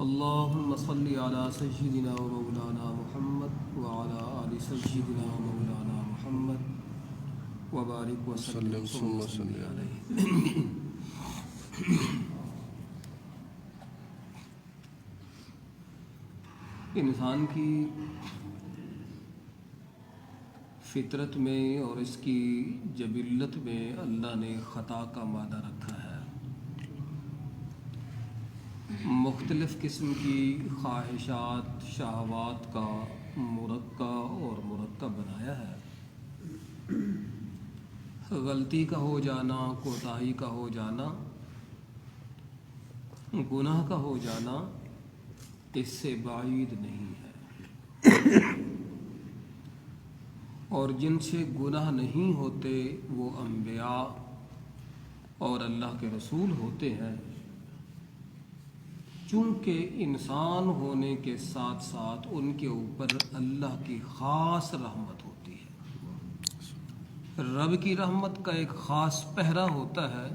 اللهم صل على سيدنا ومولانا محمد وعلى آل سيدنا ومولانا محمد وبارك وسلم ثم صل عليه. انسان کی فطرت میں اور اس کی جبلت میں اللہ نے خطا کا مادہ رکھا ہے. مختلف قسم کی خواہشات شہوات کا مرکب بنایا ہے. غلطی کا ہو جانا، کوتاہی کا ہو جانا، گناہ کا ہو جانا اس سے بعید نہیں ہے. اور جن سے گناہ نہیں ہوتے وہ انبیاء اور اللہ کے رسول ہوتے ہیں، چونکہ انسان ہونے کے ساتھ ساتھ ان کے اوپر اللہ کی خاص رحمت ہوتی ہے. رب کی رحمت کا ایک خاص پہرا ہوتا ہے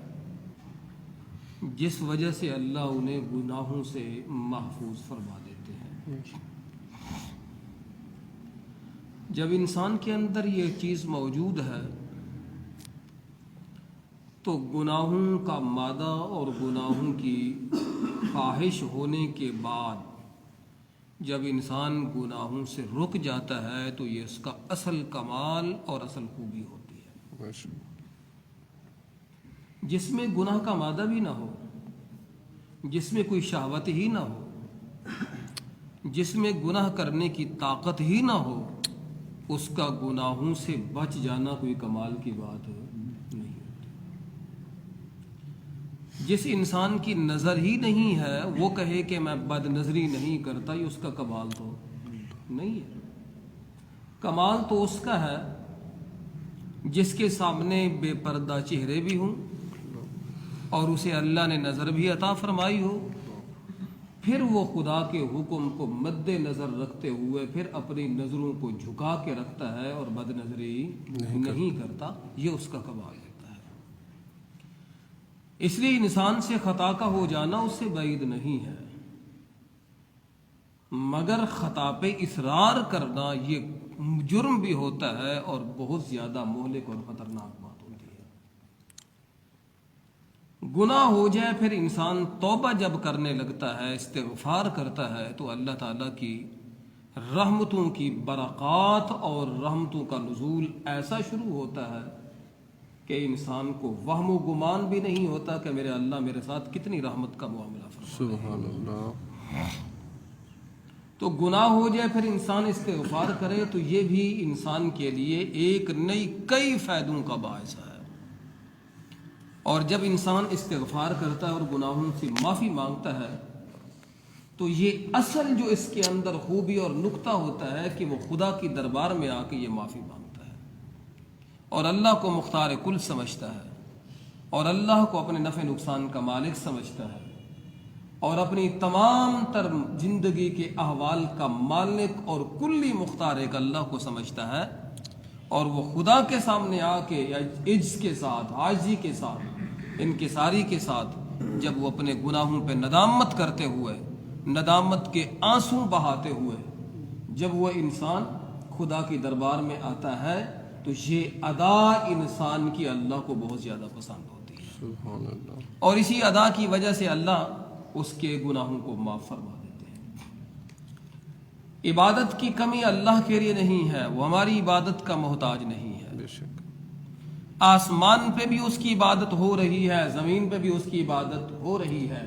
جس وجہ سے اللہ انہیں گناہوں سے محفوظ فرما دیتے ہیں. جب انسان کے اندر یہ چیز موجود ہے تو گناہوں کا مادہ اور گناہوں کی خواہش ہونے کے بعد جب انسان گناہوں سے رک جاتا ہے تو یہ اس کا اصل کمال اور اصل خوبی ہوتی ہے. جس میں گناہ کا مادہ بھی نہ ہو، جس میں کوئی شہوت ہی نہ ہو، جس میں گناہ کرنے کی طاقت ہی نہ ہو، اس کا گناہوں سے بچ جانا کوئی کمال کی بات نہیں ہوتی. جس انسان کی نظر ہی نہیں ہے وہ کہے کہ میں بد نظری نہیں کرتا، یہ اس کا کمال تو نہیں ہے. کمال تو اس کا ہے جس کے سامنے بے پردہ چہرے بھی ہوں اور اسے اللہ نے نظر بھی عطا فرمائی ہو، پھر وہ خدا کے حکم کو مد نظر رکھتے ہوئے پھر اپنی نظروں کو جھکا کے رکھتا ہے اور بد نظری نہیں کرتا. یہ اس کا کمال ہوتا ہے. اس لیے انسان سے خطا کا ہو جانا اس سے بعید نہیں ہے، مگر خطا پہ اصرار کرنا یہ جرم بھی ہوتا ہے اور بہت زیادہ مہلک اور خطرناک بات ہوتی ہے. گناہ ہو جائے پھر انسان توبہ جب کرنے لگتا ہے، استغفار کرتا ہے تو اللہ تعالیٰ کی رحمتوں کی برکات اور رحمتوں کا نزول ایسا شروع ہوتا ہے کہ انسان کو وہم و گمان بھی نہیں ہوتا کہ میرے اللہ میرے ساتھ کتنی رحمت کا معاملہ فرما. سبحان اللہ. تو گناہ ہو جائے پھر انسان استغفار کرے تو یہ بھی انسان کے لیے ایک نئی کئی فائدوں کا باعث ہے. اور جب انسان استغفار کرتا ہے اور گناہوں سے معافی مانگتا ہے تو یہ اصل جو اس کے اندر خوبی اور نقطہ ہوتا ہے کہ وہ خدا کی دربار میں آ کے یہ معافی مانگتا ہے اور اللہ کو مختار کل سمجھتا ہے اور اللہ کو اپنے نفع نقصان کا مالک سمجھتا ہے اور اپنی تمام تر زندگی کے احوال کا مالک اور کلی مختار ایک اللہ کو سمجھتا ہے. اور وہ خدا کے سامنے آ کے عجز کے ساتھ، عاجزی کے ساتھ، انکساری کے ساتھ جب وہ اپنے گناہوں پہ ندامت کرتے ہوئے، ندامت کے آنسو بہاتے ہوئے جب وہ انسان خدا کی دربار میں آتا ہے تو یہ ادا انسان کی اللہ کو بہت زیادہ پسند ہوتی ہے. سبحان اللہ. اور اسی ادا کی وجہ سے اللہ اس کے گناہوں کو معاف فرما دیتے ہیں. عبادت کی کمی اللہ کے لیے نہیں ہے، وہ ہماری عبادت کا محتاج نہیں ہے. بے شک. آسمان پہ بھی اس کی عبادت ہو رہی ہے، زمین پہ بھی اس کی عبادت ہو رہی ہے.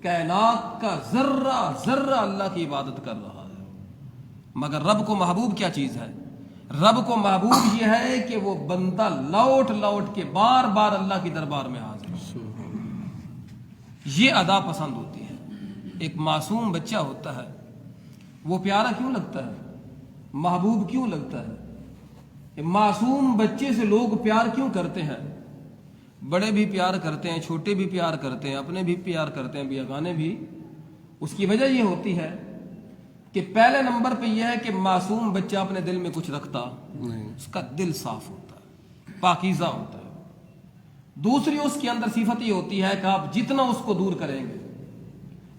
کائنات کا ذرہ ذرہ اللہ کی عبادت کر رہا ہے. مگر رب کو محبوب کیا چیز ہے؟ رب کو محبوب یہ ہے کہ وہ بندہ لوٹ لوٹ کے بار بار اللہ کی دربار میں حاضر ہو. یہ ادا پسند ہوتی ہے. ایک معصوم بچہ ہوتا ہے، وہ پیارا کیوں لگتا ہے؟ محبوب کیوں لگتا ہے؟ معصوم بچے سے لوگ پیار کیوں کرتے ہیں؟ بڑے بھی پیار کرتے ہیں، چھوٹے بھی پیار کرتے ہیں، اپنے بھی پیار کرتے ہیں، بیگانے بھی. اس کی وجہ یہ ہوتی ہے کہ پہلے نمبر پہ یہ ہے کہ معصوم بچہ اپنے دل میں کچھ رکھتا نہیں، اس کا دل صاف ہوتا ہے، پاکیزہ ہوتا ہے. دوسری اس کے اندر صفت یہ ہوتی ہے کہ آپ جتنا اس کو دور کریں گے،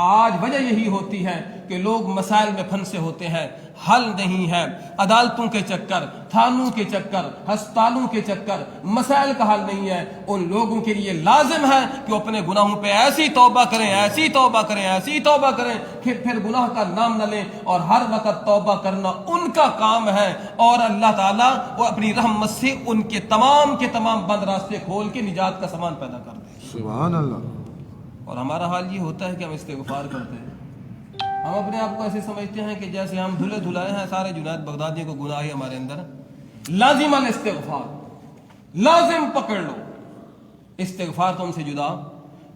آج وجہ یہی ہوتی ہے کہ لوگ مسائل میں پھنسے ہوتے ہیں، حل نہیں ہے، عدالتوں کے چکر، تھانوں کے چکر، ہسپتالوں کے چکر، مسائل کا حل نہیں ہے۔ ان لوگوں کے لیے لازم ہے کہ وہ اپنے گناہوں پہ ایسی توبہ کریں، ایسی توبہ کریں، ایسی توبہ کریں کہ پھر گناہ کا نام نہ لیں، اور ہر وقت توبہ کرنا ان کا کام ہے، اور اللہ تعالیٰ وہ اپنی رحمت سے ان کے تمام بند راستے کھول کے نجات کا سامان پیدا کر دے۔ سبحان اللہ۔ اور ہمارا حال یہ ہوتا ہے کہ ہم استغفار کرتے ہیں، ہم اپنے آپ کو ایسے سمجھتے ہیں کہ جیسے ہم دھلے دھلائے ہیں، سارے جنید بغدادی کو گناہ ہے ہمارے اندر۔ لازم الاستغفار، لازم پکڑ لو استغفار تم سے جدا۔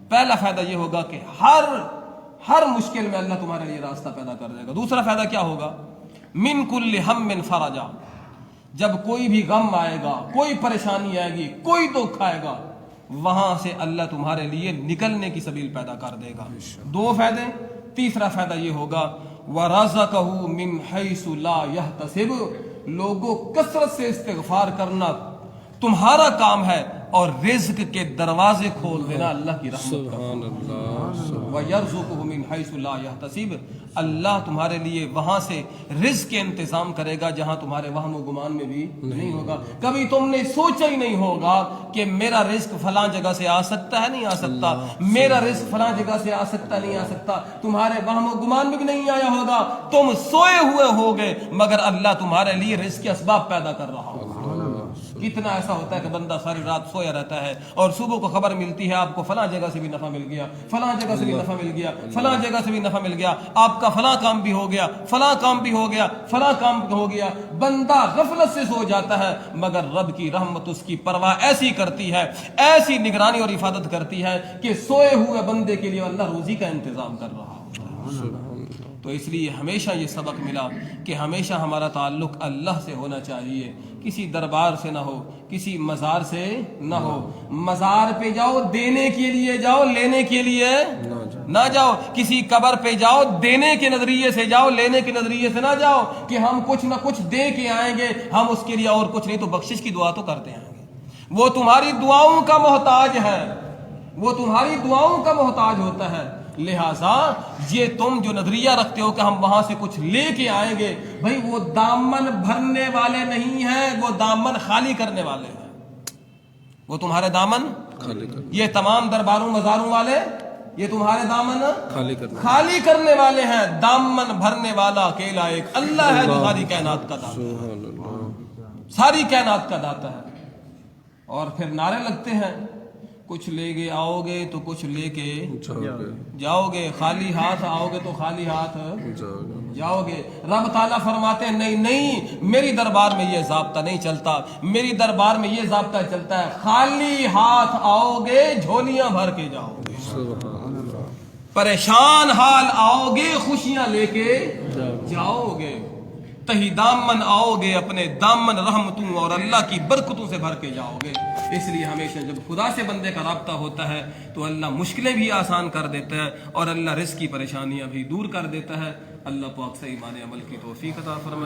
پہلا فائدہ یہ ہوگا کہ ہر مشکل میں اللہ تمہارے لیے راستہ پیدا کر دے گا۔ دوسرا فائدہ کیا ہوگا؟ من کل ہم من فرجا، جب کوئی بھی غم آئے گا، کوئی پریشانی آئے گی، کوئی دکھ آئے گا، وہاں سے اللہ تمہارے لیے نکلنے کی سبیل پیدا کر دے گا۔ دو فائدے۔ تیسرا فائدہ یہ ہوگا وَرَزَقَهُ مِنْ حَيْثُ لَا يَحْتَسِبُ، لوگوں کثرت سے استغفار کرنا تمہارا کام ہے، اور رزق کے دروازے کھول دینا اللہ کی رحمت کا۔ سبحان اللہ۔ وَيَرْزُقُهُ مِنْ حَيْثُ لَا يَحْتَسِبُ، اللہ تمہارے لیے وہاں سے رزق کے انتظام کرے گا جہاں تمہارے وہم و گمان میں بھی نہیں ہوگا۔ کبھی تم نے سوچا ہی نہیں ہوگا کہ میرا رزق فلاں جگہ سے آ سکتا ہے، نہیں آ سکتا، میرا رزق فلاں جگہ سے آ سکتا نہیں آ سکتا، تمہارے وہم و گمان میں بھی نہیں آیا ہوگا، تم سوئے ہوئے ہوگے مگر اللہ تمہارے لیے رزق کے اسباب پیدا کر رہا ہوگا۔ کتنا ایسا ہوتا ہے کہ بندہ ساری رات سویا رہتا ہے اور صبح کو خبر ملتی ہے آپ کو فلاں جگہ سے بھی نفع مل گیا، فلاں جگہ سے بھی نفع مل گیا، فلاں جگہ سے بھی نفع مل گیا، آپ کا فلاں کام بھی ہو گیا، فلاں کام بھی ہو گیا، فلاں کام بھی ہو گیا۔ بندہ غفلت سے سو جاتا ہے مگر رب کی رحمت اس کی پرواہ ایسی کرتی ہے، ایسی نگرانی اور حفاظت کرتی ہے کہ سوئے ہوئے بندے کے لیے اللہ روزی کا انتظام کر رہا ہوتا ہے۔ تو اس لیے ہمیشہ یہ سبق ملا کہ ہمیشہ ہمارا تعلق اللہ سے ہونا چاہیے، کسی دربار سے نہ ہو، کسی مزار سے نہ ہو۔ مزار پہ جاؤ دینے کے لیے جاؤ، لینے کے لیے نہ جاؤ۔ کسی قبر پہ جاؤ دینے کے نظریے سے جاؤ، لینے کے نظریے سے نہ جاؤ کہ ہم کچھ نہ کچھ دے کے آئیں گے، ہم اس کے لیے اور کچھ نہیں تو بخشش کی دعا تو کرتے آئیں گے۔ وہ تمہاری دعاؤں کا محتاج ہے، وہ تمہاری دعاؤں کا محتاج ہوتا ہے۔ لہٰذا یہ تم جو نظریہ رکھتے ہو کہ ہم وہاں سے کچھ لے کے آئیں گے، بھائی وہ دامن بھرنے والے نہیں ہیں، وہ دامن خالی کرنے والے ہیں۔ وہ تمہارے دامن یہ تمام درباروں مزاروں والے یہ تمہارے دامن خالی کرنے والے ہیں۔ دامن بھرنے والا اکیلا ایک اللہ ہے جو ساری کائنات کا داتا ہے، ساری کائنات کا داتا ہے۔ اور پھر نعرے لگتے ہیں کچھ لے گے آؤ گے تو کچھ لے کے جاؤ گے، خالی ہاتھ آؤ گے تو خالی ہاتھ جاؤ گے۔ رب تعالیٰ فرماتے ہیں نہیں نہیں، میری دربار میں یہ ضابطہ نہیں چلتا، میری دربار میں یہ ضابطہ چلتا ہے خالی ہاتھ آؤ گے جھولیاں بھر کے جاؤ گے، پریشان حال آؤ گے خوشیاں لے کے جاؤ گے، تہی دامن آؤ گے اپنے دامن رحمتوں اور اللہ کی برکتوں سے بھر کے جاؤ گے۔ اس لیے ہمیشہ جب خدا سے بندے کا رابطہ ہوتا ہے تو اللہ مشکلیں بھی آسان کر دیتا ہے اور اللہ رزق کی پریشانیاں بھی دور کر دیتا ہے۔ اللہ پاک سے ایمان عمل کی توفیق عطا فرمائے۔